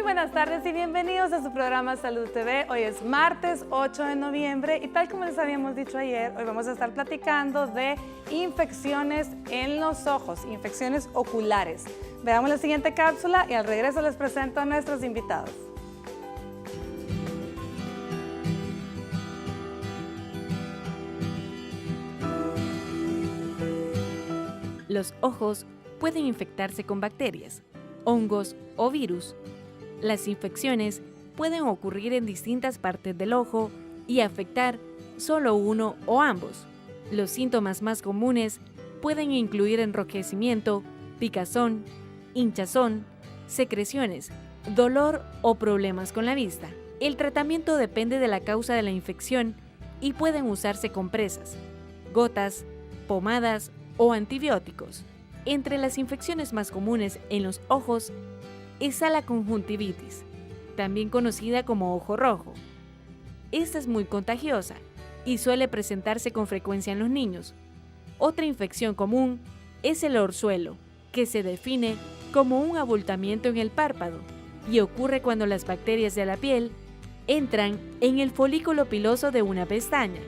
Buenas tardes y bienvenidos a su programa Salud TV. Hoy es martes 8 de noviembre y tal como les habíamos dicho ayer, hoy vamos a estar platicando de infecciones en los ojos, infecciones oculares. Veamos la siguiente cápsula y al regreso les presento a nuestros invitados. Los ojos pueden infectarse con bacterias, hongos o virus. Las infecciones pueden ocurrir en distintas partes del ojo y afectar solo uno o ambos. Los síntomas más comunes pueden incluir enrojecimiento, picazón, hinchazón, secreciones, dolor o problemas con la vista. El tratamiento depende de la causa de la infección y pueden usarse compresas, gotas, pomadas o antibióticos. Entre las infecciones más comunes en los ojos está la conjuntivitis, también conocida como ojo rojo. Esta es muy contagiosa y suele presentarse con frecuencia en los niños. Otra infección común es el orzuelo, que se define como un abultamiento en el párpado y ocurre cuando las bacterias de la piel entran en el folículo piloso de una pestaña.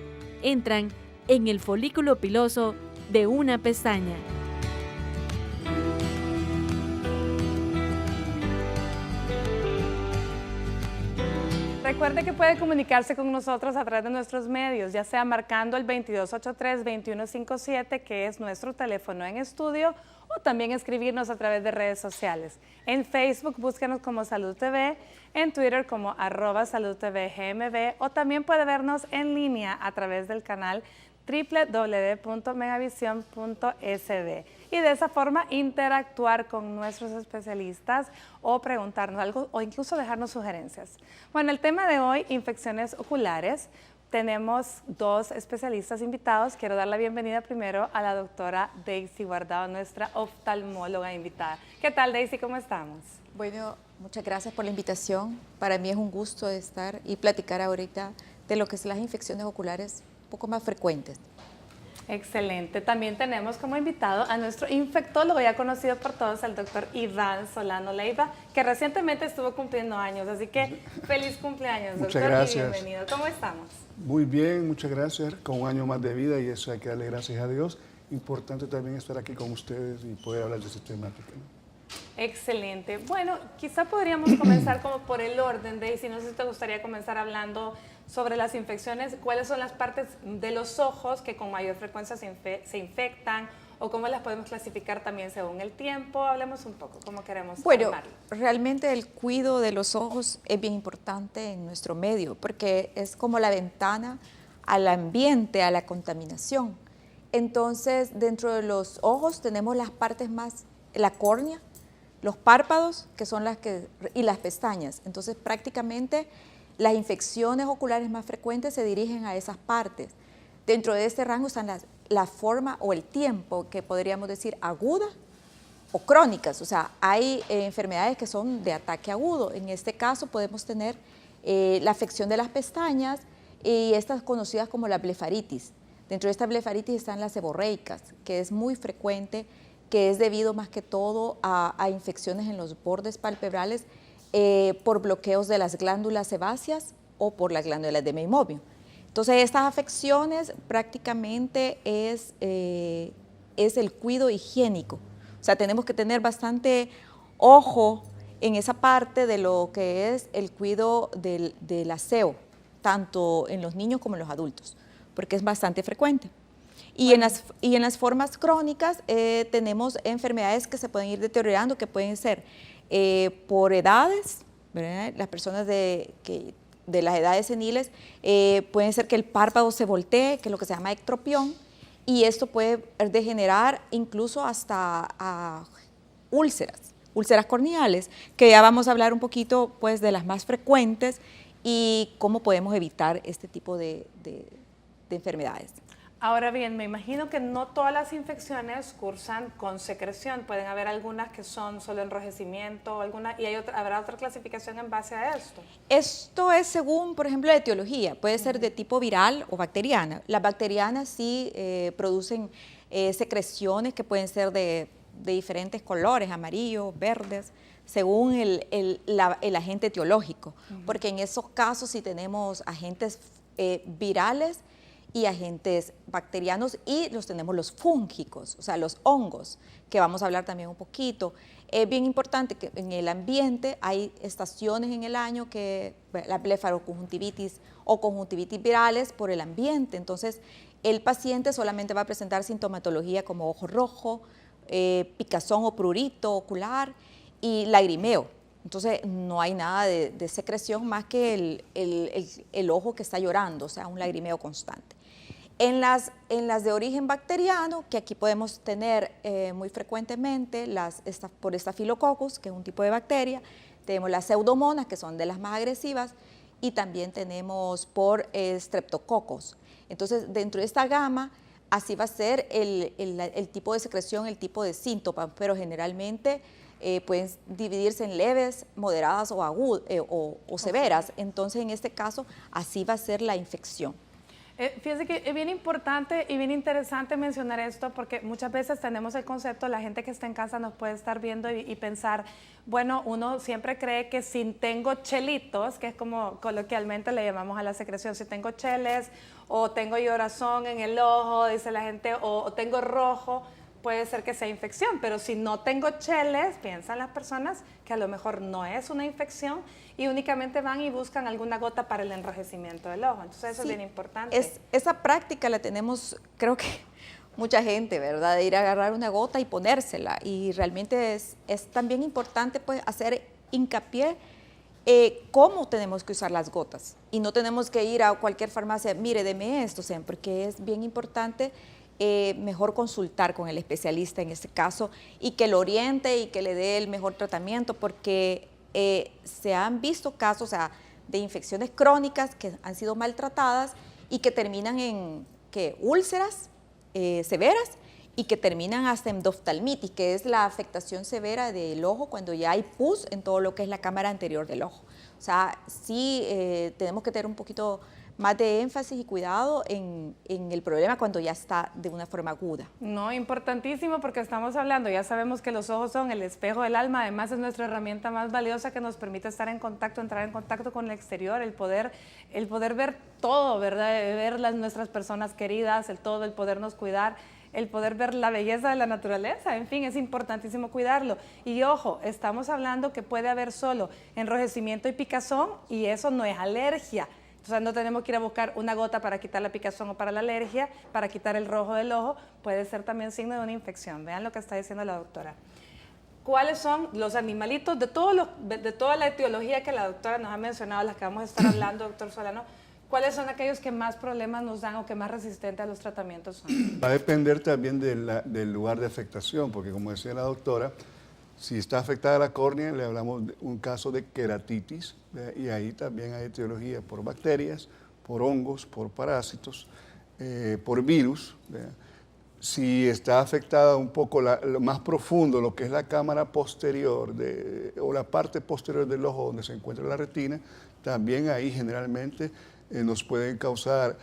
Recuerde que puede comunicarse con nosotros a través de nuestros medios, ya sea marcando el 2283-2157, que es nuestro teléfono en estudio, o también escribirnos a través de redes sociales. En Facebook, búsquenos como Salud TV, en Twitter como @SaludTVGMB, o también puede vernos en línea a través del canal www.megavision.sd y de esa forma interactuar con nuestros especialistas o preguntarnos algo o incluso dejarnos sugerencias. Bueno, el tema de hoy, infecciones oculares. Tenemos dos especialistas invitados. Quiero dar la bienvenida primero a la doctora Daisy Guardado, nuestra oftalmóloga invitada. ¿Qué tal, Daisy? ¿Cómo estamos? Bueno, muchas gracias por la invitación. Para mí es un gusto estar y platicar ahorita de lo que son las infecciones oculares un poco más frecuentes. Excelente. También tenemos como invitado a nuestro infectólogo ya conocido por todos, el doctor Iván Solano Leiva, que recientemente estuvo cumpliendo años, así que feliz cumpleaños, doctor. Muchas gracias. Y bienvenido. ¿Cómo estamos? Muy bien, muchas gracias. Con un año más de vida y eso hay que darle gracias a Dios. Importante también estar aquí con ustedes y poder hablar de esta temática. Excelente. Bueno, quizá podríamos comenzar como por el orden, Daisy. No sé si te gustaría comenzar hablando sobre las infecciones, cuáles son las partes de los ojos que con mayor frecuencia se infectan o cómo las podemos clasificar también según el tiempo. Hablemos un poco, cómo queremos Bueno, armarlo. realmente el cuidado de los ojos es bien importante en nuestro medio porque es como la ventana al ambiente, a la contaminación. Entonces, dentro de los ojos tenemos las partes más, la córnea, los párpados, que son y las pestañas. Entonces, prácticamente las infecciones oculares más frecuentes se dirigen a esas partes. Dentro de este rango están la forma o el tiempo, que podríamos decir aguda o crónicas. O sea, hay enfermedades que son de ataque agudo. En este caso podemos tener la afección de las pestañas y estas conocidas como la blefaritis. Dentro de esta blefaritis están las seborreicas, que es muy frecuente, que es debido más que todo a infecciones en los bordes palpebrales por bloqueos de las glándulas sebáceas o por las glándulas de Meibomian. Entonces, estas afecciones prácticamente es el cuidado higiénico. O sea, tenemos que tener bastante ojo en esa parte de lo que es el cuidado del aseo, tanto en los niños como en los adultos, porque es bastante frecuente. Y, bueno, en las formas crónicas tenemos enfermedades que se pueden ir deteriorando, que pueden ser por edades, ¿verdad? Las personas de las edades seniles pueden ser que el párpado se voltee, que es lo que se llama ectropión, y esto puede degenerar incluso hasta a úlceras corneales, que ya vamos a hablar un poquito pues, de las más frecuentes y cómo podemos evitar este tipo de enfermedades. Ahora bien, me imagino que no todas las infecciones cursan con secreción. Pueden haber algunas que son solo enrojecimiento, y habrá otra clasificación en base a esto. Esto es según, por ejemplo, la etiología. Puede ser de tipo viral o bacteriana. Las bacterianas sí producen secreciones que pueden ser de diferentes colores, amarillos, verdes, según el agente etiológico. Porque en esos casos sí tenemos agentes virales y agentes bacterianos, y tenemos los fúngicos, o sea, los hongos, que vamos a hablar también un poquito. Es bien importante que en el ambiente hay estaciones en el año que la blefaroconjuntivitis o conjuntivitis virales por el ambiente. Entonces, el paciente solamente va a presentar sintomatología como ojo rojo, picazón o prurito ocular y lagrimeo. Entonces, no hay nada de secreción más que el ojo que está llorando, o sea, un lagrimeo constante. En las de origen bacteriano, que aquí podemos tener muy frecuentemente por Staphylococcus, que es un tipo de bacteria, tenemos las pseudomonas, que son de las más agresivas, y también tenemos por Streptococcus. Entonces, dentro de esta gama, así va a ser el tipo de secreción, el tipo de síntomas, pero generalmente pueden dividirse en leves, moderadas o severas. Entonces, en este caso, así va a ser la infección. Fíjense que es bien importante y bien interesante mencionar esto, porque muchas veces tenemos el concepto, la gente que está en casa nos puede estar viendo y pensar, bueno, uno siempre cree que si tengo chelitos, que es como coloquialmente le llamamos a la secreción, si tengo cheles o tengo llorazón en el ojo, dice la gente, o tengo rojo, puede ser que sea infección, pero si no tengo cheles, piensan las personas que a lo mejor no es una infección y únicamente van y buscan alguna gota para el enrojecimiento del ojo. Entonces eso sí, es bien importante. Esa práctica la tenemos, creo que mucha gente, ¿verdad? De ir a agarrar una gota y ponérsela, y realmente es también importante pues hacer hincapié cómo tenemos que usar las gotas, y no tenemos que ir a cualquier farmacia, mire, deme esto, porque es bien importante mejor consultar con el especialista en este caso y que lo oriente y que le dé el mejor tratamiento, porque se han visto casos de infecciones crónicas que han sido maltratadas y que terminan en úlceras severas y que terminan hasta endoftalmitis, que es la afectación severa del ojo cuando ya hay pus en todo lo que es la cámara anterior del ojo. O sea, sí tenemos que tener un poquito más de énfasis y cuidado en el problema cuando ya está de una forma aguda. No, importantísimo, porque estamos hablando, ya sabemos que los ojos son el espejo del alma, además es nuestra herramienta más valiosa que nos permite estar en contacto, entrar en contacto con el exterior, el poder ver todo, ¿verdad? Ver nuestras personas queridas, el podernos cuidar, el poder ver la belleza de la naturaleza, en fin, es importantísimo cuidarlo. Y ojo, estamos hablando que puede haber solo enrojecimiento y picazón, y eso no es alergia. O sea, no tenemos que ir a buscar una gota para quitar la picazón o para la alergia, para quitar el rojo del ojo, puede ser también signo de una infección. Vean lo que está diciendo la doctora. ¿Cuáles son los animalitos de toda la etiología que la doctora nos ha mencionado, las que vamos a estar hablando, doctor Solano? ¿Cuáles son aquellos que más problemas nos dan o que más resistentes a los tratamientos son? Va a depender también del lugar de afectación, porque como decía la doctora, si está afectada la córnea, le hablamos de un caso de queratitis, y ahí también hay etiología por bacterias, por hongos, por parásitos, por virus. Si está afectada un poco lo más profundo, lo que es la cámara posterior o la parte posterior del ojo donde se encuentra la retina, también ahí generalmente nos pueden causar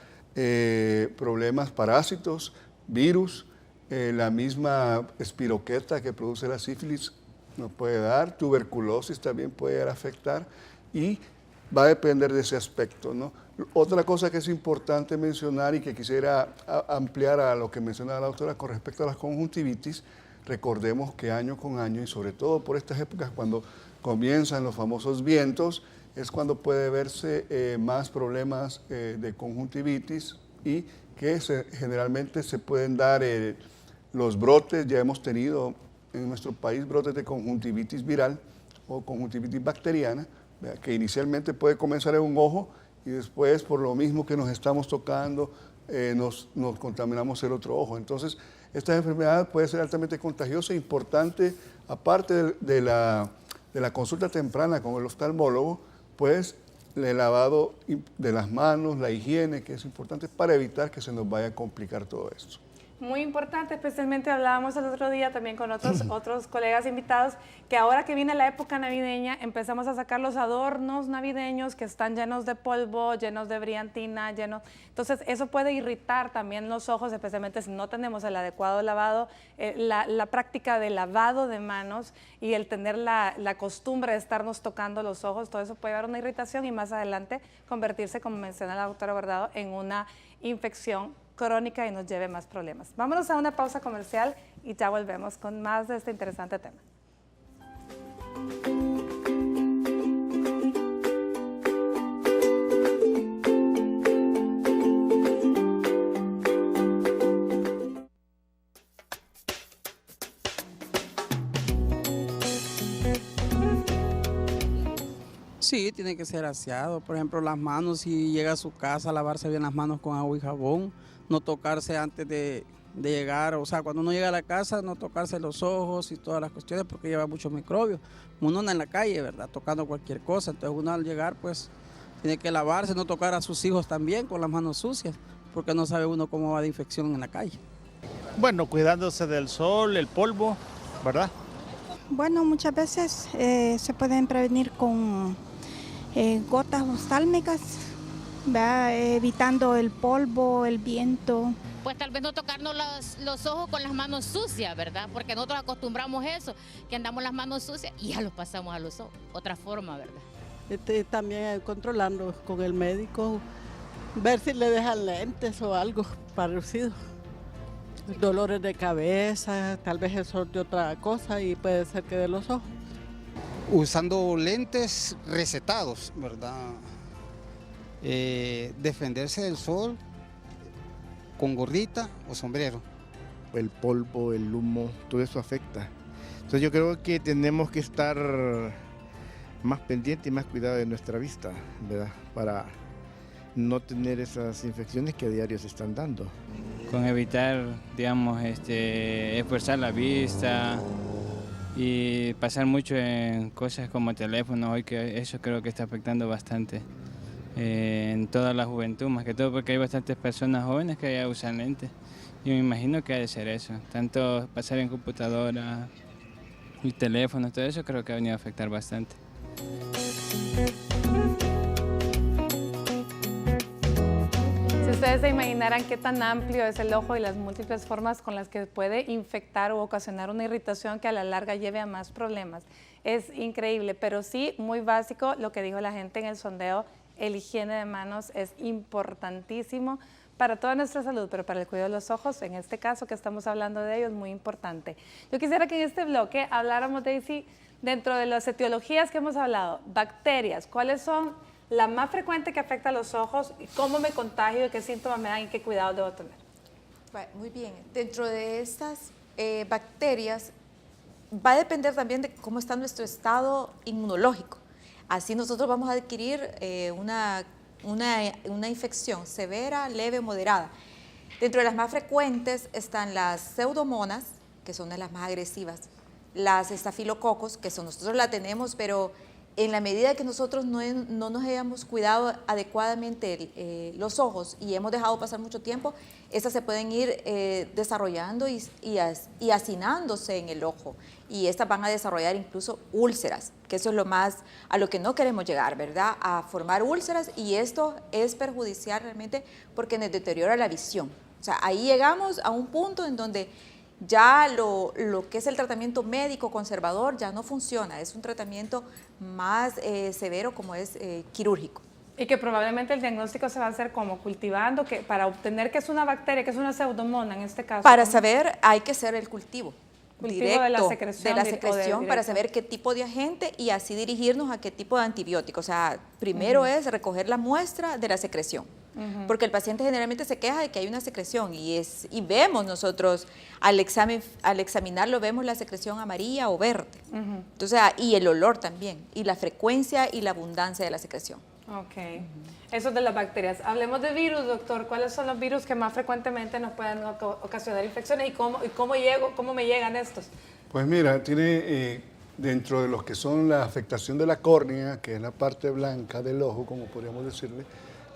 problemas, parásitos, virus, la misma espiroqueta que produce la sífilis nos puede dar, tuberculosis también puede afectar, y va a depender de ese aspecto, ¿no? Otra cosa que es importante mencionar y que quisiera ampliar a lo que mencionaba la doctora con respecto a las conjuntivitis, recordemos que año con año, y sobre todo por estas épocas cuando comienzan los famosos vientos, es cuando puede verse más problemas de conjuntivitis, y que generalmente se pueden dar los brotes. Ya hemos tenido en nuestro país brotes de conjuntivitis viral o conjuntivitis bacteriana, que inicialmente puede comenzar en un ojo y después, por lo mismo que nos estamos tocando, nos contaminamos el otro ojo. Entonces, esta enfermedad puede ser altamente contagiosa e importante, aparte de la consulta temprana con el oftalmólogo, pues el lavado de las manos, la higiene, que es importante para evitar que se nos vaya a complicar todo esto. Muy importante, especialmente hablábamos el otro día también con otros colegas invitados, que ahora que viene la época navideña, empezamos a sacar los adornos navideños que están llenos de polvo, llenos de brillantina, entonces eso puede irritar también los ojos, especialmente si no tenemos el adecuado lavado, la práctica de lavado de manos y el tener la costumbre de estarnos tocando los ojos, todo eso puede llevar a una irritación y más adelante convertirse, como menciona la doctora Bordado, en una infección crónica y nos lleve más problemas. Vámonos a una pausa comercial y ya volvemos con más de este interesante tema. Sí, tiene que ser aseado. Por ejemplo, las manos, si llega a su casa, lavarse bien las manos con agua y jabón, no tocarse antes de llegar, o sea, cuando uno llega a la casa, no tocarse los ojos y todas las cuestiones porque lleva muchos microbios. Uno anda en la calle, ¿verdad? Tocando cualquier cosa, entonces uno al llegar, pues, tiene que lavarse, no tocar a sus hijos también con las manos sucias, porque no sabe uno cómo va de infección en la calle. Bueno, cuidándose del sol, el polvo, ¿verdad? Bueno, muchas veces se pueden prevenir con gotas oftálmicas, ¿verdad? Evitando el polvo, el viento. Pues tal vez no tocarnos los ojos con las manos sucias, ¿verdad? Porque nosotros acostumbramos eso, que andamos las manos sucias y ya los pasamos a los ojos. Otra forma, ¿verdad? También controlando con el médico, ver si le dejan lentes o algo parecido. Dolores de cabeza, tal vez eso de otra cosa y puede ser que de los ojos. Usando lentes recetados, ¿verdad? Defenderse del sol con gorrita o sombrero. El polvo, el humo, todo eso afecta. Entonces yo creo que tenemos que estar más pendientes y más cuidado de nuestra vista, ¿verdad? Para no tener esas infecciones que a diario se están dando. Con evitar, digamos, esforzar la vista y pasar mucho en cosas como teléfonos, hoy que eso creo que está afectando bastante en toda la juventud, más que todo porque hay bastantes personas jóvenes que ya usan lentes. Y me imagino que ha de ser eso, tanto pasar en computadora y teléfonos, todo eso creo que ha venido a afectar bastante. Si ustedes se imaginaran qué tan amplio es el ojo y las múltiples formas con las que puede infectar o ocasionar una irritación que a la larga lleve a más problemas. Es increíble, pero sí muy básico lo que dijo la gente en el sondeo, el higiene de manos es importantísimo para toda nuestra salud, pero para el cuidado de los ojos, en este caso que estamos hablando de ello, es muy importante. Yo quisiera que en este bloque habláramos, Daisy, dentro de las etiologías que hemos hablado, bacterias, ¿cuáles son la más frecuente que afecta a los ojos? ¿Cómo me contagio y qué síntomas me dan y qué cuidados debo tener? Muy bien, dentro de estas bacterias va a depender también de cómo está nuestro estado inmunológico. Así nosotros vamos a adquirir una infección severa, leve, moderada. Dentro de las más frecuentes están las pseudomonas, que son de las más agresivas, las estafilococos, que nosotros la tenemos, pero en la medida que nosotros no nos hayamos cuidado adecuadamente los ojos y hemos dejado pasar mucho tiempo, estas se pueden ir desarrollando y hacinándose en el ojo. Y estas van a desarrollar incluso úlceras, que eso es lo más a lo que no queremos llegar, ¿verdad? A formar úlceras, y esto es perjudicial realmente porque nos deteriora la visión. O sea, ahí llegamos a un punto en donde ya lo que es el tratamiento médico conservador ya no funciona, es un tratamiento más severo como es quirúrgico. Y que probablemente el diagnóstico se va a hacer como cultivando, que para obtener que es una bacteria, que es una pseudomona en este caso. Para saber hay que hacer el cultivo directo de la secreción, para saber qué tipo de agente y así dirigirnos a qué tipo de antibiótico. O sea, primero es recoger la muestra de la secreción. Porque el paciente generalmente se queja de que hay una secreción y vemos nosotros al examinarlo, vemos la secreción amarilla o verde. Entonces, y el olor también, y la frecuencia y la abundancia de la secreción. Ok, eso de las bacterias. Hablemos de virus, doctor. ¿Cuáles son los virus que más frecuentemente nos pueden ocasionar infecciones y cómo me llegan estos? Pues mira, tiene dentro de los que son la afectación de la córnea, que es la parte blanca del ojo, como podríamos decirle,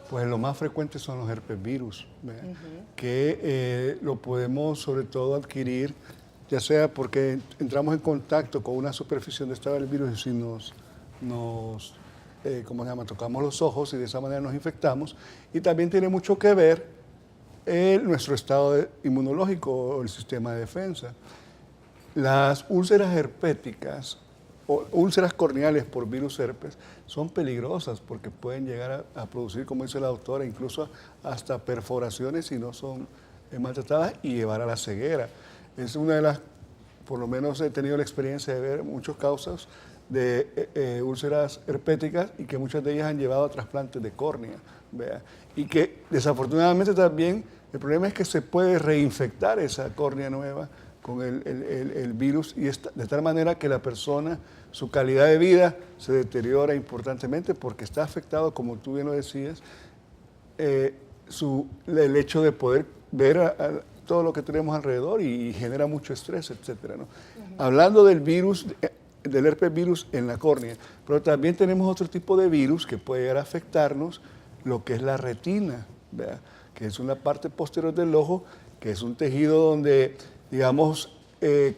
pues lo más frecuente son los herpes virus, que lo podemos sobre todo adquirir, ya sea porque entramos en contacto con una superficie donde estaba el virus y si nos ¿cómo se llama? Tocamos los ojos y de esa manera nos infectamos. Y también tiene mucho que ver nuestro estado inmunológico o el sistema de defensa. Las úlceras herpéticas o úlceras corneales por virus herpes son peligrosas porque pueden llegar a producir, como dice la doctora, incluso hasta perforaciones si no son maltratadas y llevar a la ceguera. Es una de las, por lo menos he tenido la experiencia de ver muchas causas de úlceras herpéticas y que muchas de ellas han llevado a trasplantes de córnea. ¿Vea? Y que desafortunadamente también el problema es que se puede reinfectar esa córnea nueva con el virus y de tal manera que la persona, su calidad de vida se deteriora importantemente porque está afectado, como tú bien lo decías, el hecho de poder ver todo lo que tenemos alrededor y genera mucho estrés, etcétera, ¿no? Hablando del virus, del herpes virus en la córnea, pero también tenemos otro tipo de virus que puede llegar a afectarnos, lo que es la retina, ¿verdad? Que es una parte posterior del ojo, que es un tejido donde, digamos,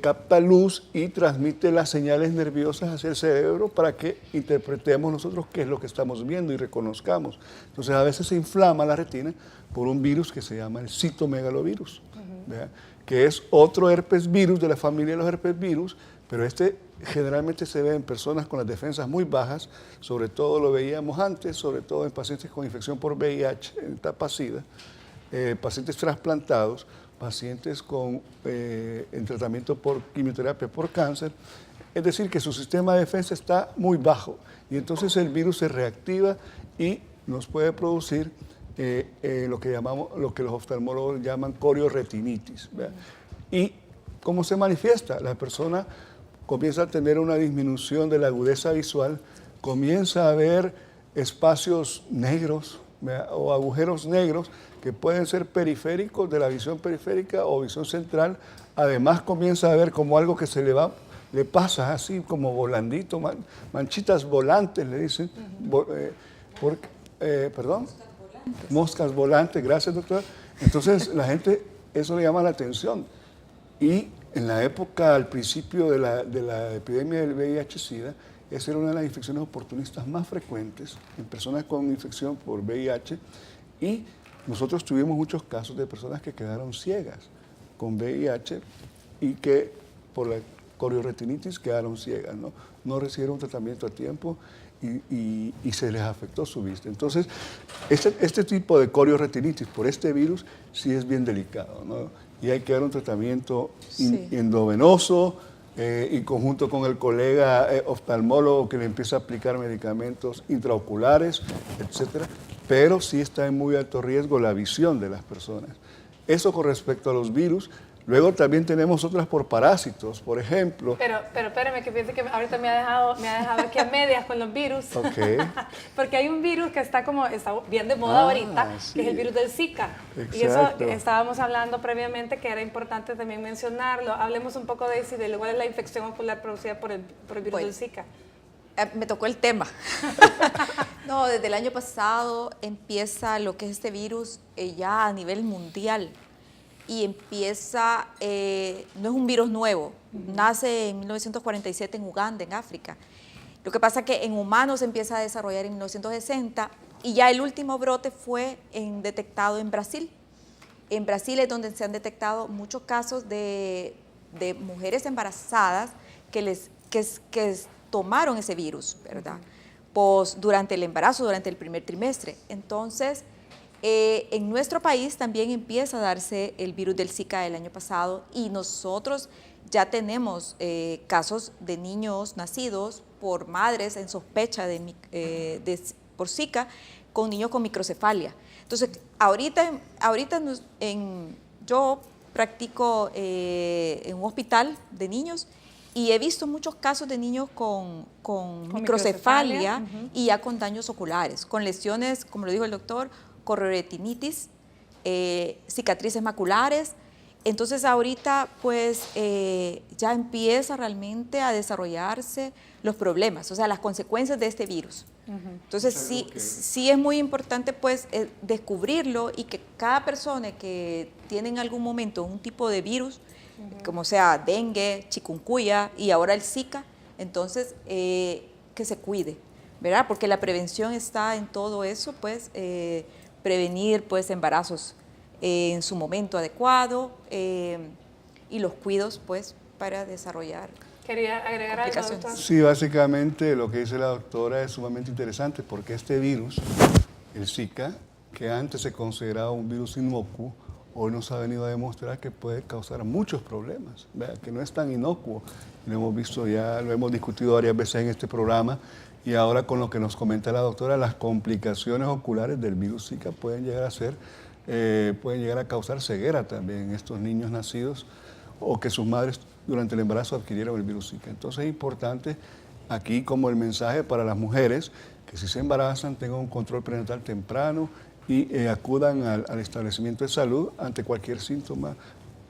capta luz y transmite las señales nerviosas hacia el cerebro para que interpretemos nosotros qué es lo que estamos viendo y reconozcamos. Entonces a veces se inflama la retina por un virus que se llama el citomegalovirus, ¿verdad? Que es otro herpes virus de la familia de los herpes virus, pero este generalmente se ve en personas con las defensas muy bajas, sobre todo lo veíamos antes, sobre todo en pacientes con infección por VIH en etapa SIDA, pacientes trasplantados, pacientes en tratamiento por quimioterapia por cáncer, es decir, que su sistema de defensa está muy bajo y entonces el virus se reactiva y nos puede producir lo que los oftalmólogos llaman corioretinitis, ¿verdad? ¿Y cómo se manifiesta? La persona comienza a tener una disminución de la agudeza visual, comienza a ver espacios negros, ¿verdad? O agujeros negros que pueden ser periféricos de la visión periférica o visión central. Además comienza a ver como algo que le pasa así como volandito, manchitas volantes le dicen, perdón, moscas volantes, gracias doctora. Entonces la gente, eso le llama la atención. Y en la época, al principio de la epidemia del VIH-Sida, esa era una de las infecciones oportunistas más frecuentes en personas con infección por VIH y nosotros tuvimos muchos casos de personas que quedaron ciegas con VIH y que por la corioretinitis quedaron ciegas, no recibieron tratamiento a tiempo y se les afectó su vista. Entonces, este tipo de corioretinitis por este virus sí es bien delicado, ¿no? Y hay que dar un tratamiento endovenoso y conjunto con el colega oftalmólogo que le empieza a aplicar medicamentos intraoculares, etcétera. Pero sí está en muy alto riesgo la visión de las personas. Eso con respecto a los virus. Luego también tenemos otras por parásitos, por ejemplo. Pero espérame, que piense que ahorita me ha dejado aquí a medias con los virus. Okay. Porque hay un virus que está bien de moda ahorita, sí, que es el virus del Zika. Exacto. Y eso estábamos hablando previamente, que era importante también mencionarlo. Hablemos un poco de eso y de cuál es la infección ocular producida por el virus del Zika. Me tocó el tema. No, desde el año pasado empieza lo que es este virus ya a nivel mundial. Y empieza, no es un virus nuevo, nace en 1947 en Uganda, en África. Lo que pasa es que en humanos se empieza a desarrollar en 1960 y ya el último brote fue detectado en Brasil. En Brasil es donde se han detectado muchos casos de mujeres embarazadas que tomaron ese virus, ¿verdad? Durante el embarazo, durante el primer trimestre. Entonces, en nuestro país también empieza a darse el virus del Zika el año pasado y nosotros ya tenemos casos de niños nacidos por madres en sospecha por Zika con niños con microcefalia. Entonces, ahorita yo practico en un hospital de niños y he visto muchos casos de niños con microcefalia y ya con daños oculares, con lesiones, como lo dijo el doctor, corioretinitis, cicatrices maculares, Entonces ahorita pues ya empieza realmente a desarrollarse los problemas, o sea, las consecuencias de este virus. Entonces sí es muy importante pues descubrirlo y que cada persona que tiene en algún momento un tipo de virus, como sea dengue, chikungunya y ahora el Zika, entonces que se cuide, ¿verdad? Porque la prevención está en todo eso, pues prevenir pues embarazos en su momento adecuado y los cuidados pues para desarrollar. ¿Quería agregar algo, doctor? Sí, básicamente lo que dice la doctora es sumamente interesante porque este virus, el Zika, que antes se consideraba un virus inocuo, hoy nos ha venido a demostrar que puede causar muchos problemas, ¿verdad? Que no es tan inocuo. Lo hemos visto ya, lo hemos discutido varias veces en este programa y ahora con lo que nos comenta la doctora, las complicaciones oculares del virus Zika pueden llegar a causar ceguera también en estos niños nacidos o que sus madres durante el embarazo adquirieron el virus Zika. Entonces es importante aquí como el mensaje para las mujeres que si se embarazan tengan un control prenatal temprano y acudan al establecimiento de salud ante cualquier síntoma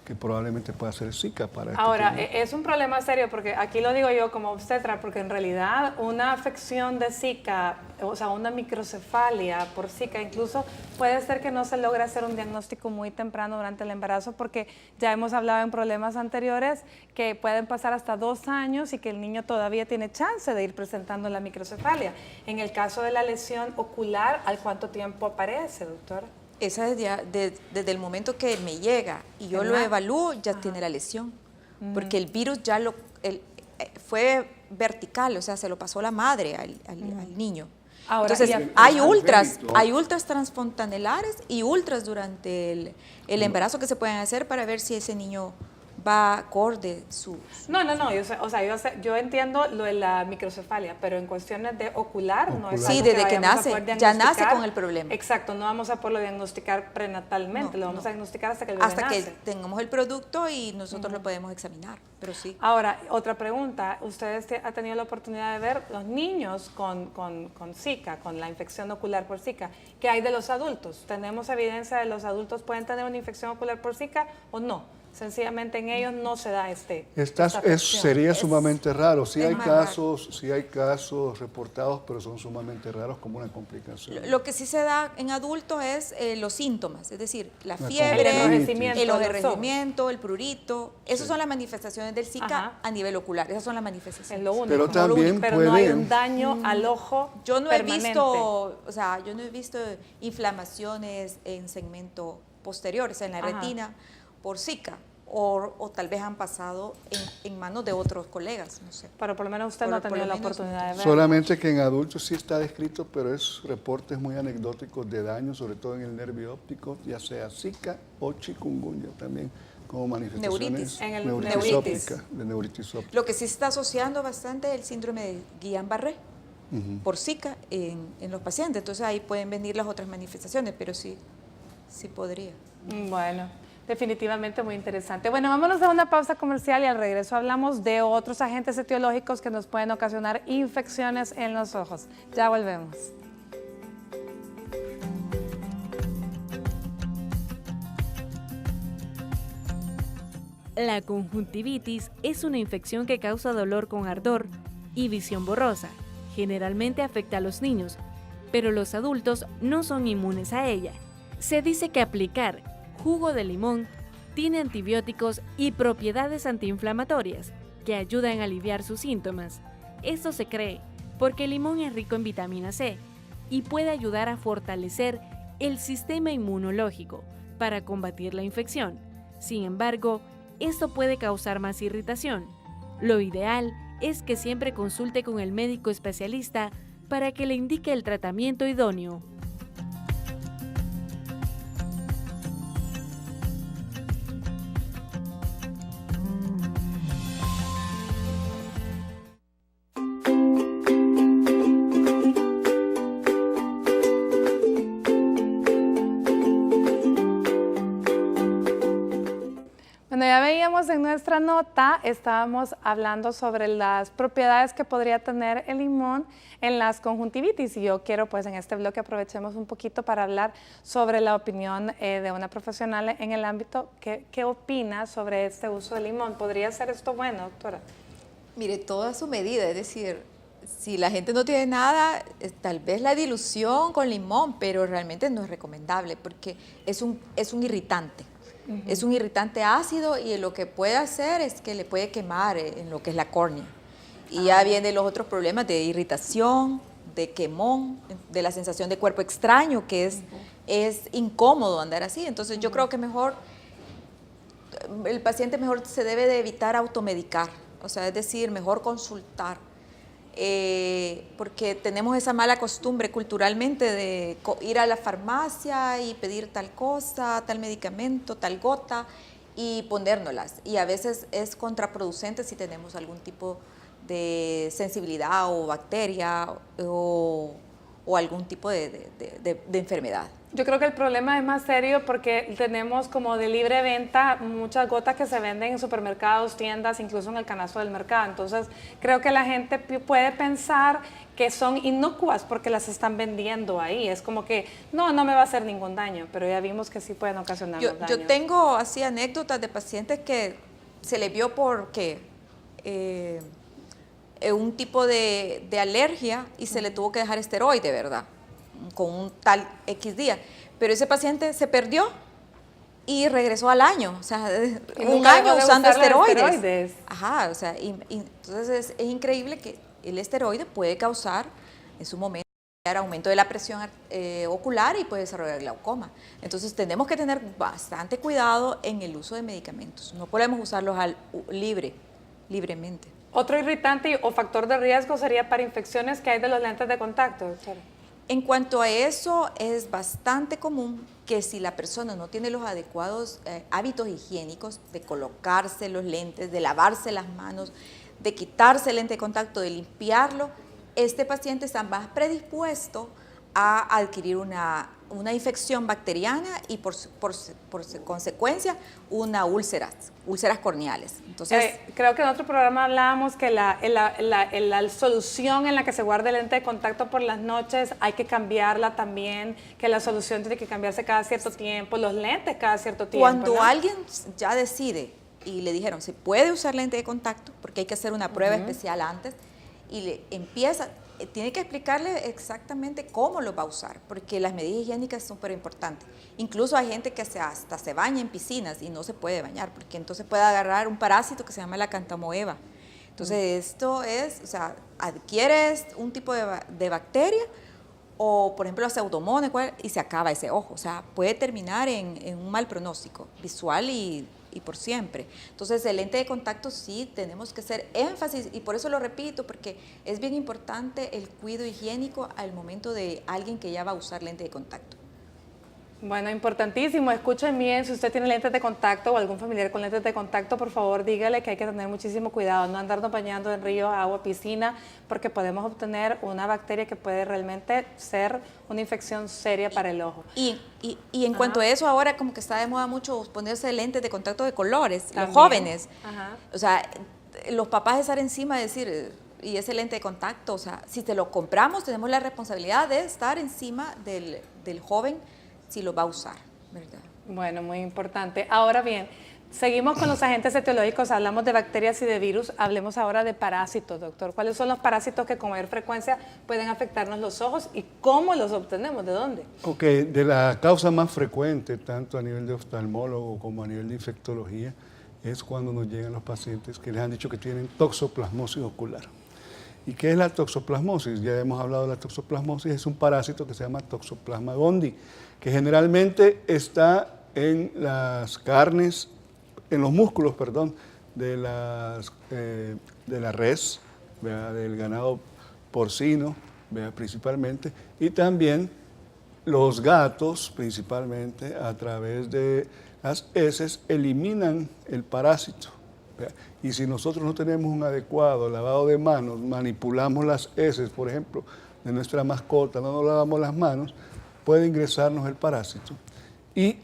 que probablemente pueda ser Zika para Ahora, es un problema serio porque aquí lo digo yo como obstetra, porque en realidad una afección de Zika, o sea, una microcefalia por Zika, incluso puede ser que no se logre hacer un diagnóstico muy temprano durante el embarazo porque ya hemos hablado en problemas anteriores que pueden pasar hasta 2 años y que el niño todavía tiene chance de ir presentando la microcefalia. En el caso de la lesión ocular, ¿al cuánto tiempo aparece, doctora? Esa desde el momento que me llega y yo lo evalúo, ya tiene la lesión, porque el virus ya fue vertical, o sea, se lo pasó la madre al niño. Ahora, entonces, hay ultras transfontanelares y ultras durante el embarazo que se pueden hacer para ver si ese niño va acorde No, yo entiendo lo de la microcefalia, pero en cuestiones de ocular no es sí, desde que nace, ya nace con el problema. Exacto, no vamos a poderlo diagnosticar prenatalmente, lo vamos a diagnosticar hasta que el bebé nace. Hasta que tengamos el producto y nosotros lo podemos examinar, pero sí. Ahora, otra pregunta, ¿ustedes han tenido la oportunidad de ver los niños con Zika, con la infección ocular por Zika? ¿Qué hay de los adultos? ¿Tenemos evidencia de los adultos pueden tener una infección ocular por Zika o no? Sencillamente en ellos no se da sería sumamente raro. Sí hay casos reportados, pero son sumamente raros como una complicación. Lo que sí se da en adultos es los síntomas, es decir, la fiebre, el enrojecimiento, el prurito. Esas son las manifestaciones del Zika a nivel ocular. Esas son las manifestaciones. Es lo único. Pero también no hay un daño al ojo permanente. Yo no he visto inflamaciones en segmento posterior, o sea, en la retina, por Zika, o tal vez han pasado en manos de otros colegas, no sé. Pero por lo menos usted no ha tenido la oportunidad de verlo. Solamente que en adultos sí está descrito, pero es reportes muy anecdóticos de daño, sobre todo en el nervio óptico, ya sea Zika o chikungunya también, como manifestaciones de neuritis óptica. Lo que sí está asociando bastante es el síndrome de Guillain-Barré por Zika en los pacientes, entonces ahí pueden venir las otras manifestaciones, pero sí podría. Bueno, definitivamente muy interesante. Bueno, vámonos a una pausa comercial y al regreso hablamos de otros agentes etiológicos que nos pueden ocasionar infecciones en los ojos. Ya volvemos. La conjuntivitis es una infección que causa dolor con ardor y visión borrosa. Generalmente afecta a los niños, pero los adultos no son inmunes a ella. Se dice que aplicar jugo de limón tiene antibióticos y propiedades antiinflamatorias que ayudan a aliviar sus síntomas. Esto se cree porque el limón es rico en vitamina C y puede ayudar a fortalecer el sistema inmunológico para combatir la infección. Sin embargo, esto puede causar más irritación. Lo ideal es que siempre consulte con el médico especialista para que le indique el tratamiento idóneo. seguimos en nuestra nota. Estábamos hablando sobre las propiedades que podría tener el limón en las conjuntivitis y yo quiero pues en este bloque aprovechemos un poquito para hablar sobre la opinión de una profesional en el ámbito. ¿Qué opina sobre este uso del limón? ¿Podría ser esto bueno, doctora? Mire, todo a su medida, es decir, si la gente no tiene nada, tal vez la dilución con limón, pero realmente no es recomendable porque es un irritante. Es un irritante ácido y lo que puede hacer es que le puede quemar en lo que es la córnea. Y ya vienen los otros problemas de irritación, de quemón, de la sensación de cuerpo extraño, que es incómodo andar así. Entonces yo creo que mejor, el paciente mejor se debe de evitar automedicar, o sea, es decir, mejor consultar. Porque tenemos esa mala costumbre culturalmente de ir a la farmacia y pedir tal cosa, tal medicamento, tal gota y ponérnoslas. Y a veces es contraproducente si tenemos algún tipo de sensibilidad o bacteria o algún tipo de enfermedad. Yo creo que el problema es más serio porque tenemos como de libre venta muchas gotas que se venden en supermercados, tiendas, incluso en el canasto del mercado. Entonces, creo que la gente puede pensar que son inocuas porque las están vendiendo ahí. Es como que, no me va a hacer ningún daño, pero ya vimos que sí pueden ocasionar daños. Yo tengo así anécdotas de pacientes que se les vio porque un tipo de alergia y se le tuvo que dejar esteroide, ¿verdad? Con un tal X día, pero ese paciente se perdió y regresó al año, o sea, un año usando esteroides. Ajá, o sea, entonces es increíble que el esteroide puede causar en su momento aumento de la presión ocular y puede desarrollar glaucoma. Entonces tenemos que tener bastante cuidado en el uso de medicamentos, no podemos usarlos libremente. Otro irritante o factor de riesgo sería para infecciones que hay de los lentes de contacto, doctora. En cuanto a eso, es bastante común que si la persona no tiene los adecuados hábitos higiénicos de colocarse los lentes, de lavarse las manos, de quitarse el lente de contacto, de limpiarlo, este paciente está más predispuesto a adquirir una infección bacteriana y por consecuencia una úlceras corneales. Entonces, creo que en otro programa hablábamos que la solución en la que se guarda el lente de contacto por las noches hay que cambiarla también, que la solución tiene que cambiarse cada cierto tiempo, los lentes cada cierto tiempo. Cuando alguien ya decide y le dijeron se puede usar lente de contacto porque hay que hacer una prueba especial antes y tiene que explicarle exactamente cómo lo va a usar, porque las medidas higiénicas son súper importantes. Incluso hay gente que hasta se baña en piscinas y no se puede bañar, porque entonces puede agarrar un parásito que se llama la cantamoeba. Entonces esto es, o sea, adquieres un tipo de bacteria o, por ejemplo, la pseudomonas y se acaba ese ojo. O sea, puede terminar en un mal pronóstico visual y por siempre. Entonces, el lente de contacto sí tenemos que hacer énfasis y por eso lo repito, porque es bien importante el cuidado higiénico al momento de alguien que ya va a usar lente de contacto. Bueno, importantísimo. Escuchen bien, si usted tiene lentes de contacto o algún familiar con lentes de contacto, por favor dígale que hay que tener muchísimo cuidado, no andarnos bañando en río, agua, piscina, porque podemos obtener una bacteria que puede realmente ser una infección seria para el ojo. Y en cuanto a eso, ahora como que está de moda mucho ponerse lentes de contacto de colores, también. Los jóvenes. O sea, los papás estar encima de decir, y ese lente de contacto, o sea, si te lo compramos, tenemos la responsabilidad de estar encima del joven si lo va a usar, ¿verdad? Bueno, muy importante. Ahora bien, seguimos con los agentes etiológicos, hablamos de bacterias y de virus, hablemos ahora de parásitos, doctor. ¿Cuáles son los parásitos que con mayor frecuencia pueden afectarnos los ojos y cómo los obtenemos? ¿De dónde? Ok, de la causa más frecuente, tanto a nivel de oftalmólogo como a nivel de infectología, es cuando nos llegan los pacientes que les han dicho que tienen toxoplasmosis ocular. ¿Y qué es la toxoplasmosis? Ya hemos hablado de la toxoplasmosis, es un parásito que se llama Toxoplasma gondii, que generalmente está en las carnes, en los músculos, perdón, de la res, ¿vea? Del ganado porcino, ¿vea? Principalmente, y también los gatos, principalmente, a través de las heces, eliminan el parásito. ¿Vea? Y si nosotros no tenemos un adecuado lavado de manos, manipulamos las heces, por ejemplo, de nuestra mascota, no nos lavamos las manos, puede ingresarnos el parásito y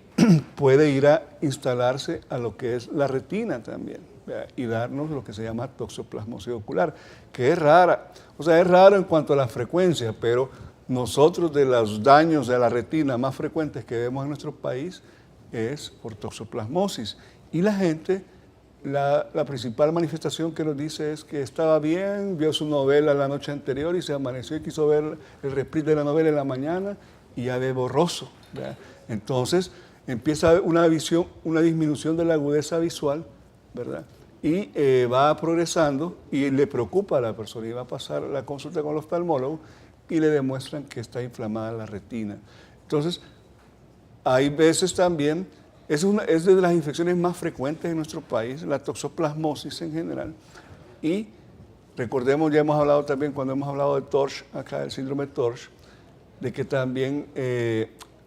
puede ir a instalarse a lo que es la retina también, ¿verdad? Y darnos lo que se llama toxoplasmosis ocular, que es rara. O sea, es raro en cuanto a la frecuencia, pero nosotros de los daños de la retina más frecuentes que vemos en nuestro país es por toxoplasmosis. Y la gente, la principal manifestación que nos dice es que estaba bien, vio su novela la noche anterior y se amaneció y quiso ver el reprise de la novela en la mañana y ya ve borroso, ¿verdad? Entonces empieza una disminución de la agudeza visual, ¿verdad? Y va progresando y le preocupa a la persona y va a pasar la consulta con el oftalmólogo y le demuestran que está inflamada la retina. Entonces, hay veces también, es de las infecciones más frecuentes en nuestro país, la toxoplasmosis en general. Y recordemos, ya hemos hablado también cuando hemos hablado de TORCH, acá el síndrome TORCH, de que también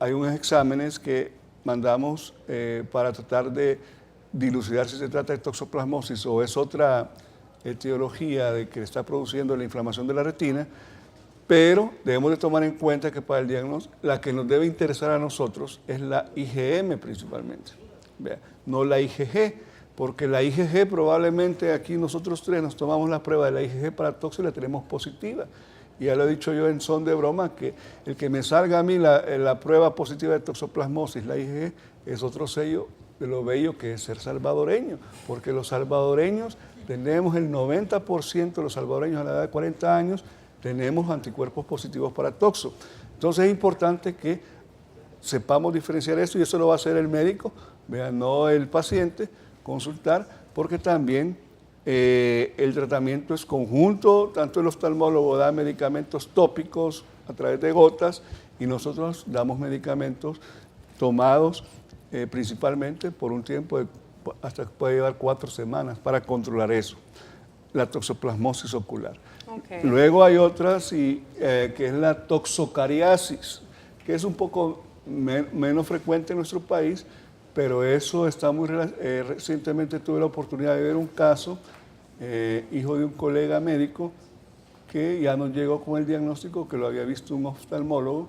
hay unos exámenes que mandamos para tratar de dilucidar si se trata de toxoplasmosis o es otra etiología de que está produciendo la inflamación de la retina, pero debemos de tomar en cuenta que para el diagnóstico, la que nos debe interesar a nosotros es la IgM principalmente, ¿vea? No la IgG, porque la IgG probablemente aquí nosotros tres nos tomamos la prueba de la IgG para toxo y la tenemos positiva. Y ya lo he dicho yo en son de broma, que el que me salga a mí la prueba positiva de toxoplasmosis, la IgG, es otro sello de lo bello que es ser salvadoreño, porque los salvadoreños tenemos el 90% de los salvadoreños a la edad de 40 años, tenemos anticuerpos positivos para toxo. Entonces es importante que sepamos diferenciar esto y eso lo va a hacer el médico, vean, no el paciente, consultar, porque también el tratamiento es conjunto, tanto el oftalmólogo da medicamentos tópicos a través de gotas y nosotros damos medicamentos tomados principalmente por un tiempo hasta que puede llevar 4 semanas para controlar eso, la toxoplasmosis ocular. Okay. Luego hay otras, que es la toxocariasis, que es un poco menos frecuente en nuestro país, pero eso está muy recientemente tuve la oportunidad de ver un caso, hijo de un colega médico, que ya nos llegó con el diagnóstico que lo había visto un oftalmólogo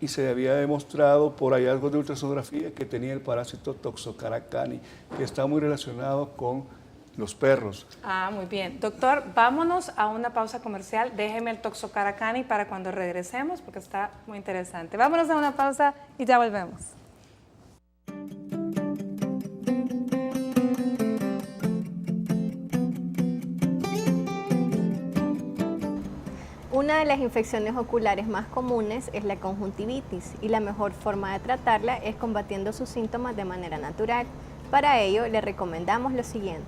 y se había demostrado por hallazgos de ultrasonografía que tenía el parásito Toxocaracani, que está muy relacionado con los perros. Ah, muy bien. Doctor, vámonos a una pausa comercial. Déjeme el Toxocaracani para cuando regresemos, porque está muy interesante. Vámonos a una pausa y ya volvemos. Una de las infecciones oculares más comunes es la conjuntivitis y la mejor forma de tratarla es combatiendo sus síntomas de manera natural. Para ello, le recomendamos lo siguiente.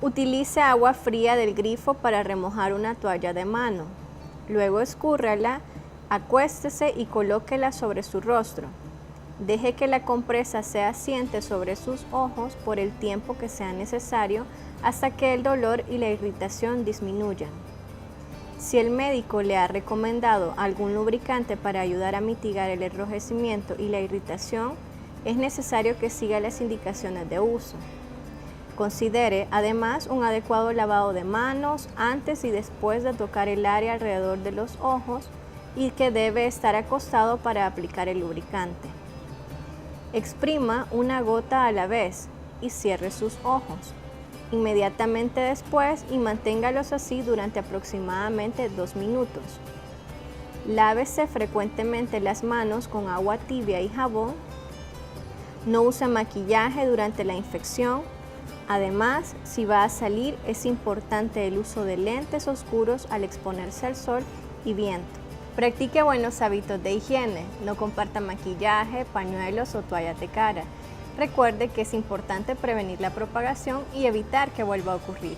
Utilice agua fría del grifo para remojar una toalla de mano. Luego escúrrala, acuéstese y colóquela sobre su rostro. Deje que la compresa se asiente sobre sus ojos por el tiempo que sea necesario hasta que el dolor y la irritación disminuyan. Si el médico le ha recomendado algún lubricante para ayudar a mitigar el enrojecimiento y la irritación, es necesario que siga las indicaciones de uso. Considere además un adecuado lavado de manos antes y después de tocar el área alrededor de los ojos y que debe estar acostado para aplicar el lubricante. Exprima una gota a la vez y cierre sus ojos. Inmediatamente después y manténgalos así durante aproximadamente 2 minutos. Lávese frecuentemente las manos con agua tibia y jabón. No use maquillaje durante la infección. Además, si va a salir, es importante el uso de lentes oscuros al exponerse al sol y viento. Practique buenos hábitos de higiene. No comparta maquillaje, pañuelos o toallas de cara. Recuerde que es importante prevenir la propagación y evitar que vuelva a ocurrir.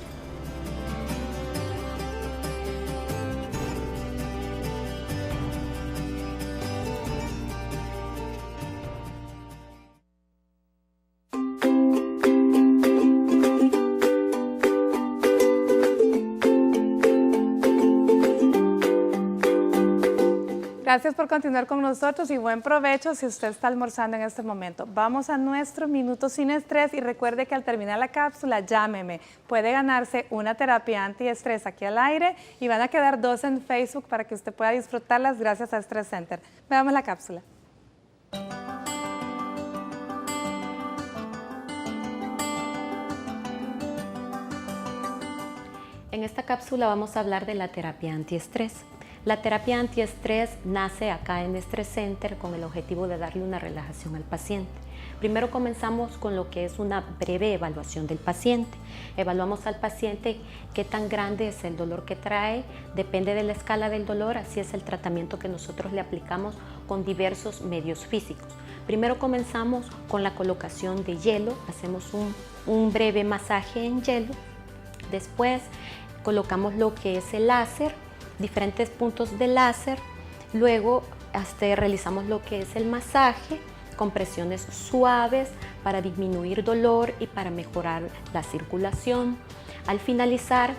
Gracias por continuar con nosotros y buen provecho si usted está almorzando en este momento. Vamos a nuestro minuto sin estrés y recuerde que al terminar la cápsula, llámeme. Puede ganarse una terapia antiestrés aquí al aire y van a quedar 2 en Facebook para que usted pueda disfrutarlas gracias a Stress Center. Veamos la cápsula. En esta cápsula vamos a hablar de la terapia antiestrés. La terapia antiestrés nace acá en Stress Center con el objetivo de darle una relajación al paciente. Primero comenzamos con lo que es una breve evaluación del paciente. Evaluamos al paciente qué tan grande es el dolor que trae, depende de la escala del dolor, así es el tratamiento que nosotros le aplicamos con diversos medios físicos. Primero comenzamos con la colocación de hielo, hacemos un breve masaje en hielo. Después colocamos lo que es el láser, diferentes puntos de láser. Luego realizamos lo que es el masaje con presiones suaves para disminuir dolor y para mejorar la circulación. Al finalizar,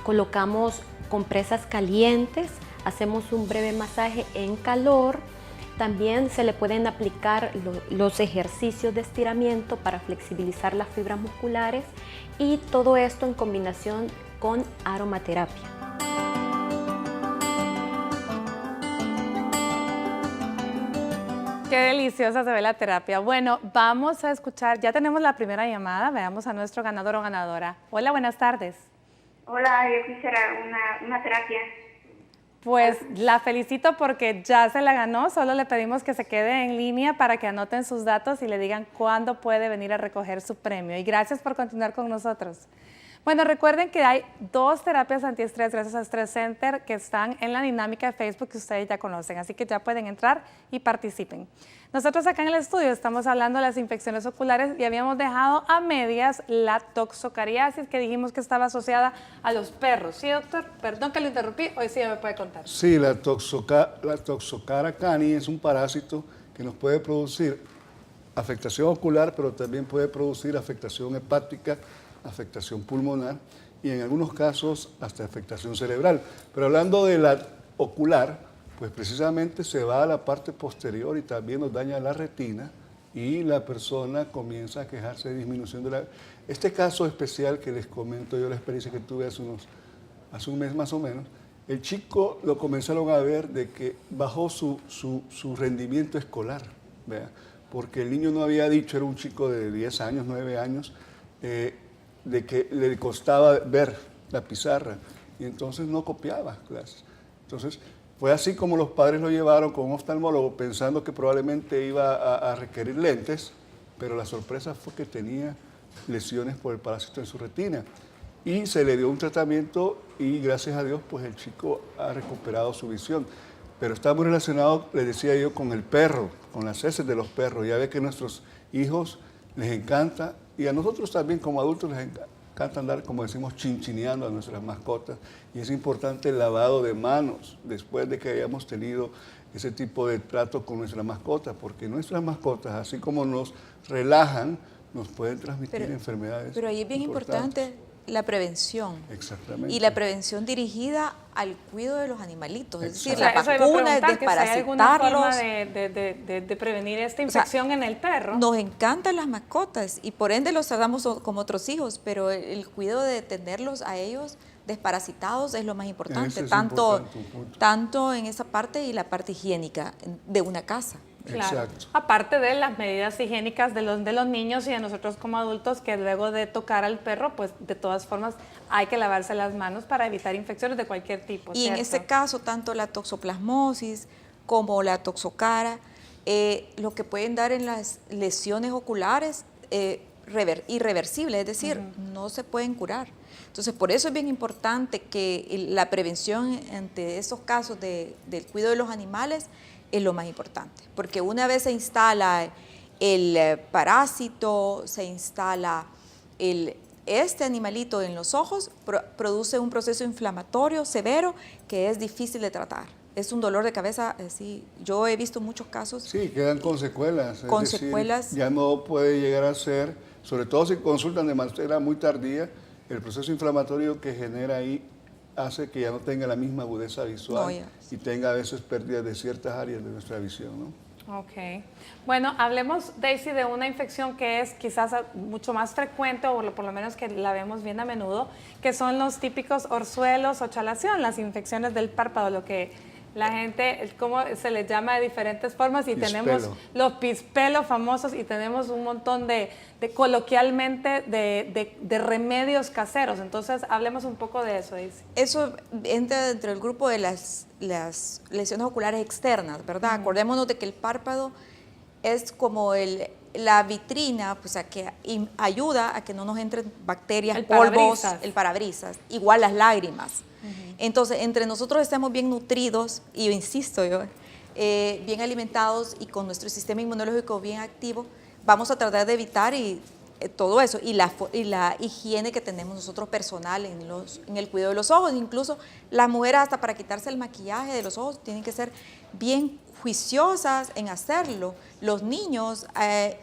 colocamos compresas calientes, hacemos un breve masaje en calor. También se le pueden aplicar los ejercicios de estiramiento para flexibilizar las fibras musculares y todo esto en combinación con aromaterapia. Qué deliciosa se ve la terapia. Bueno, vamos a escuchar, ya tenemos la primera llamada, veamos a nuestro ganador o ganadora. Hola, buenas tardes. Hola, yo quisiera una terapia. Pues la felicito porque ya se la ganó, solo le pedimos que se quede en línea para que anoten sus datos y le digan cuándo puede venir a recoger su premio. Y gracias por continuar con nosotros. Bueno, recuerden que hay 2 terapias antiestrés gracias a Stress Center que están en la dinámica de Facebook que ustedes ya conocen, así que ya pueden entrar y participen. Nosotros acá en el estudio estamos hablando de las infecciones oculares y habíamos dejado a medias la toxocariasis que dijimos que estaba asociada a los perros. ¿Sí, doctor? Perdón que lo interrumpí, hoy sí me puede contar. Sí, la Toxocara cani es un parásito que nos puede producir afectación ocular, pero también puede producir afectación hepática, afectación pulmonar y en algunos casos hasta afectación cerebral. Pero hablando de la ocular, pues precisamente se va a la parte posterior y también nos daña la retina y la persona comienza a quejarse de disminución de la... Este caso especial que les comento yo, la experiencia que tuve hace un mes más o menos, el chico lo comenzaron a ver de que bajó su rendimiento escolar, ¿vea? Porque el niño no había dicho, era un chico de 10 años, 9 años, de que le costaba ver la pizarra y entonces no copiaba clases. Entonces fue así como los padres lo llevaron con un oftalmólogo pensando que probablemente iba a requerir lentes, pero la sorpresa fue que tenía lesiones por el parásito en su retina y se le dio un tratamiento y gracias a Dios pues el chico ha recuperado su visión. Pero está muy relacionado, les decía yo, con el perro, con las heces de los perros. Ya ve que a nuestros hijos les encanta y a nosotros también como adultos les encanta andar, como decimos, chinchineando a nuestras mascotas. Y es importante el lavado de manos después de que hayamos tenido ese tipo de trato con nuestras mascotas, porque nuestras mascotas, así como nos relajan, nos pueden transmitir enfermedades. Pero ahí es bien importante la prevención. Exactamente. Y la prevención dirigida al cuidado de los animalitos. Es decir, la vacuna es desparasitarlos. ¿Hay alguna forma de prevenir esta infección en el perro? Nos encantan las mascotas y por ende los tratamos como otros hijos, pero el cuidado de tenerlos a ellos desparasitados es lo más importante, tanto en esa parte y la parte higiénica de una casa. Claro. Exacto. Aparte de las medidas higiénicas de los niños y de nosotros como adultos, que luego de tocar al perro, pues de todas formas hay que lavarse las manos para evitar infecciones de cualquier tipo. Y en este caso, tanto la toxoplasmosis como la toxocara, lo que pueden dar en las lesiones oculares irreversibles, es decir, no se pueden curar. Entonces, por eso es bien importante que la prevención ante esos casos del cuidado de los animales es lo más importante, porque una vez se instala el parásito, se instala este animalito en los ojos, produce un proceso inflamatorio severo que es difícil de tratar. Es un dolor de cabeza, sí, yo he visto muchos casos. Sí, quedan con secuelas. Con secuelas. Ya no puede llegar a ser, sobre todo si consultan de manera muy tardía, el proceso inflamatorio que genera ahí hace que ya no tenga la misma agudeza visual y tenga a veces pérdidas de ciertas áreas de nuestra visión, ¿no? Ok. Bueno, hablemos, Daisy, de una infección que es quizás mucho más frecuente, o por lo menos que la vemos bien a menudo, que son los típicos orzuelos o chalación, las infecciones del párpado, lo que La gente, ¿cómo se les llama de diferentes formas? Y Pispelo. tenemos los pispelos famosos y tenemos un montón de coloquialmente, de remedios caseros. Entonces, hablemos un poco de eso, Daisy. Eso entra dentro del grupo de las lesiones oculares externas, ¿verdad? Acordémonos de que el párpado es como la vitrina, pues a que ayuda a que no nos entren bacterias, polvos, el parabrisas, igual las lágrimas. Entonces, entre nosotros estemos bien nutridos, y insisto yo, bien alimentados y con nuestro sistema inmunológico bien activo, vamos a tratar de evitar todo eso, y la higiene que tenemos nosotros personal en el cuidado de los ojos. Incluso las mujeres, hasta para quitarse el maquillaje de los ojos, tienen que ser bien juiciosas en hacerlo. Los niños,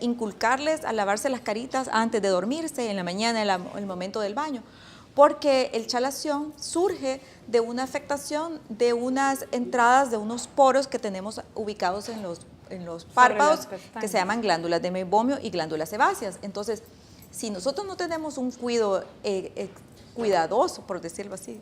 inculcarles a lavarse las caritas antes de dormirse, en la mañana, en el momento del baño, porque el chalación surge de una afectación de unas entradas, de unos poros que tenemos ubicados en los párpados, que se llaman glándulas de meibomio y glándulas sebáceas. Entonces, si nosotros no tenemos un cuidado cuidadoso, por decirlo así,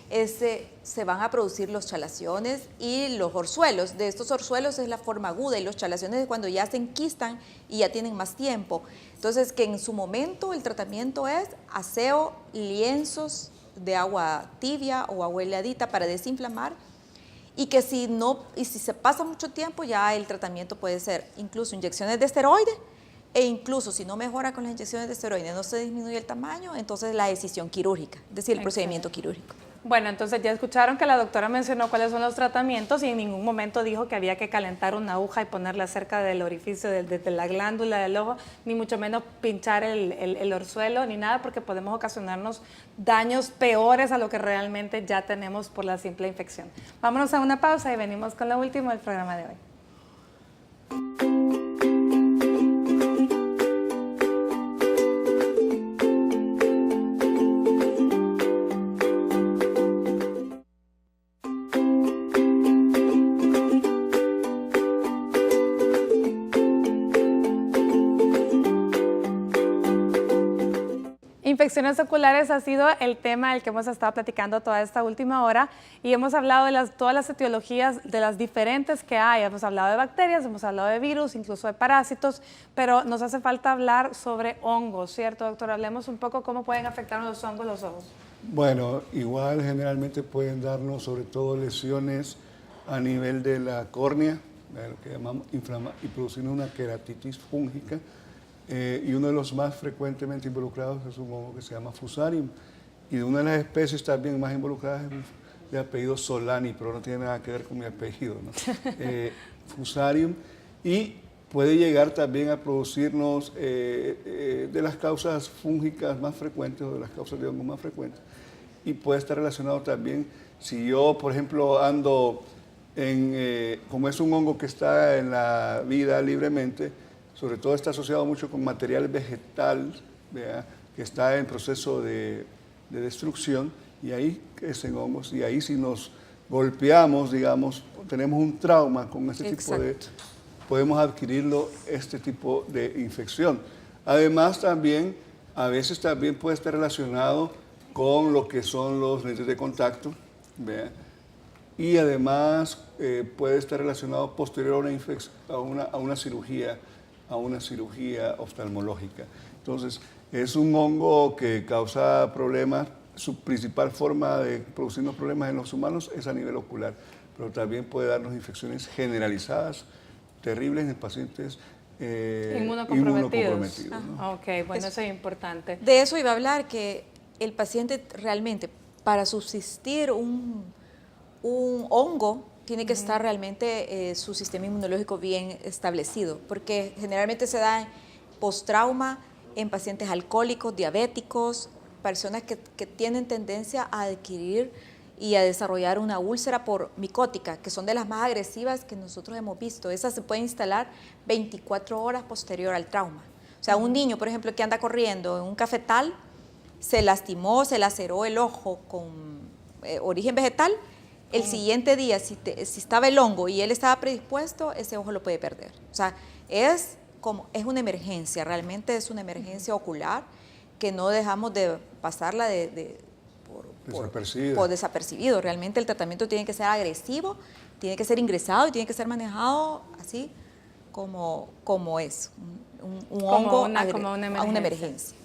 se van a producir los chalaciones y los orzuelos. De estos orzuelos es la forma aguda, y los chalaciones es cuando ya se enquistan y ya tienen más tiempo. Entonces, que en su momento el tratamiento es aseo, lienzos de agua tibia o agua heladita para desinflamar, y que si se pasa mucho tiempo, ya el tratamiento puede ser incluso inyecciones de esteroide, e incluso si no mejora con las inyecciones de esteroide, no se disminuye el tamaño, entonces la decisión quirúrgica, es decir, el procedimiento quirúrgico. Bueno, entonces ya escucharon que la doctora mencionó cuáles son los tratamientos, y en ningún momento dijo que había que calentar una aguja y ponerla cerca del orificio de la glándula del ojo, ni mucho menos pinchar el orzuelo, ni nada, porque podemos ocasionarnos daños peores a lo que realmente ya tenemos por la simple infección. Vámonos a una pausa y venimos con lo último del programa de hoy. Infecciones oculares ha sido el tema del que hemos estado platicando toda esta última hora, y hemos hablado de todas las etiologías, de las diferentes que hay. Hemos hablado de bacterias, hemos hablado de virus, incluso de parásitos, pero nos hace falta hablar sobre hongos, ¿cierto, doctor? Hablemos un poco cómo pueden afectar los hongos los ojos. Bueno, igual generalmente pueden darnos sobre todo lesiones a nivel de la córnea, lo que llamamos y producir una queratitis fúngica. Y uno de los más frecuentemente involucrados es un hongo que se llama Fusarium, y de una de las especies también más involucradas es de apellido Solani, pero no tiene nada que ver con mi apellido, ¿no? Fusarium, y puede llegar también a producirnos de las causas fúngicas más frecuentes, o de las causas de hongo más frecuentes, y puede estar relacionado también si yo, por ejemplo, ando como es un hongo que está en la vida libremente, sobre todo está asociado mucho con material vegetal, ¿verdad?, que está en proceso de destrucción, y ahí crecen hongos, y ahí si nos golpeamos, digamos, tenemos un trauma con este tipo de, podemos adquirirlo, este tipo de infección. Además también, a veces también puede estar relacionado con lo que son los lentes de contacto, ¿verdad?, y además puede estar relacionado posterior a una cirugía oftalmológica. Entonces, es un hongo que causa problemas. Su principal forma de producirnos problemas en los humanos es a nivel ocular, pero también puede darnos infecciones generalizadas, terribles en pacientes inmunocomprometidos. ¿no? Ok, bueno, eso es importante. De eso iba a hablar, que el paciente realmente, para subsistir un hongo, tiene que estar realmente su sistema inmunológico bien establecido, porque generalmente se da post-trauma en pacientes alcohólicos, diabéticos, personas que tienen tendencia a adquirir y a desarrollar una úlcera por micótica, que son de las más agresivas que nosotros hemos visto. Esas se pueden instalar 24 horas posterior al trauma. O sea, un niño, por ejemplo, que anda corriendo en un cafetal, se lastimó, se laceró el ojo con origen vegetal. El siguiente día, si estaba el hongo y él estaba predispuesto, ese ojo lo puede perder. O sea, es una emergencia, realmente es una emergencia ocular, que no dejamos de pasarla por desapercibido. Realmente el tratamiento tiene que ser agresivo, tiene que ser ingresado y tiene que ser manejado así como es, un hongo como a una emergencia.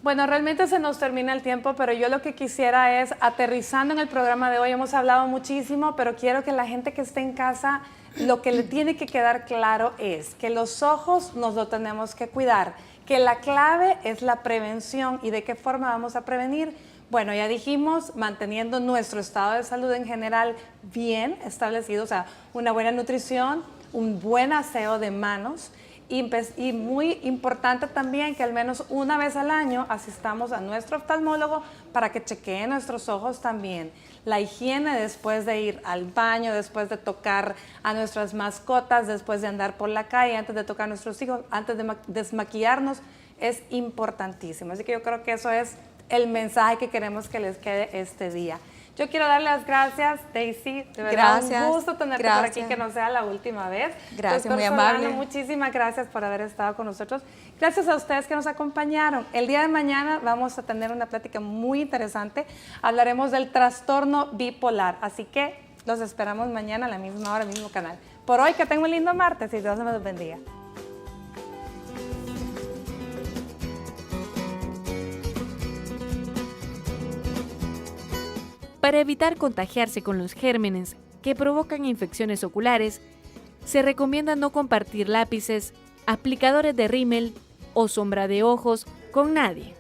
Bueno, realmente se nos termina el tiempo, pero yo lo que quisiera es, aterrizando en el programa de hoy, hemos hablado muchísimo, pero quiero que la gente que esté en casa, lo que le tiene que quedar claro es que los ojos nos lo tenemos que cuidar, que la clave es la prevención. ¿Y de qué forma vamos a prevenir? Bueno, ya dijimos, manteniendo nuestro estado de salud en general bien establecido, o sea, una buena nutrición, un buen aseo de manos, y muy importante también que al menos una vez al año asistamos a nuestro oftalmólogo para que chequee nuestros ojos también. La higiene después de ir al baño, después de tocar a nuestras mascotas, después de andar por la calle, antes de tocar a nuestros hijos, antes de desmaquillarnos, es importantísimo. Así que yo creo que eso es el mensaje que queremos que les quede este día. Yo quiero darle las gracias, Daisy. De verdad, un gusto tenerte por aquí, que no sea la última vez. Gracias, Doctor muy Solano, amable. muchísimas gracias por haber estado con nosotros. Gracias a ustedes que nos acompañaron. El día de mañana vamos a tener una plática muy interesante. Hablaremos del trastorno bipolar. Así que los esperamos mañana a la misma hora, mismo canal. Por hoy, que tengan un lindo martes y Dios me los bendiga. Para evitar contagiarse con los gérmenes que provocan infecciones oculares, se recomienda no compartir lápices, aplicadores de rímel o sombra de ojos con nadie.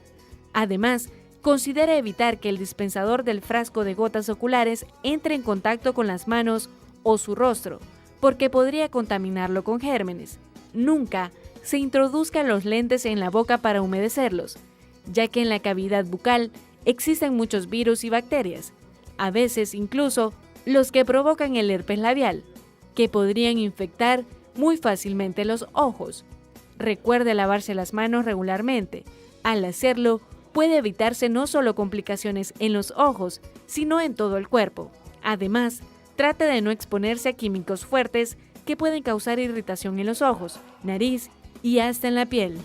Además, considera evitar que el dispensador del frasco de gotas oculares entre en contacto con las manos o su rostro, porque podría contaminarlo con gérmenes. Nunca se introduzcan los lentes en la boca para humedecerlos, ya que en la cavidad bucal existen muchos virus y bacterias, a veces incluso los que provocan el herpes labial, que podrían infectar muy fácilmente los ojos. Recuerde lavarse las manos regularmente. Al hacerlo, puede evitarse no solo complicaciones en los ojos, sino en todo el cuerpo. Además, trate de no exponerse a químicos fuertes que pueden causar irritación en los ojos, nariz y hasta en la piel.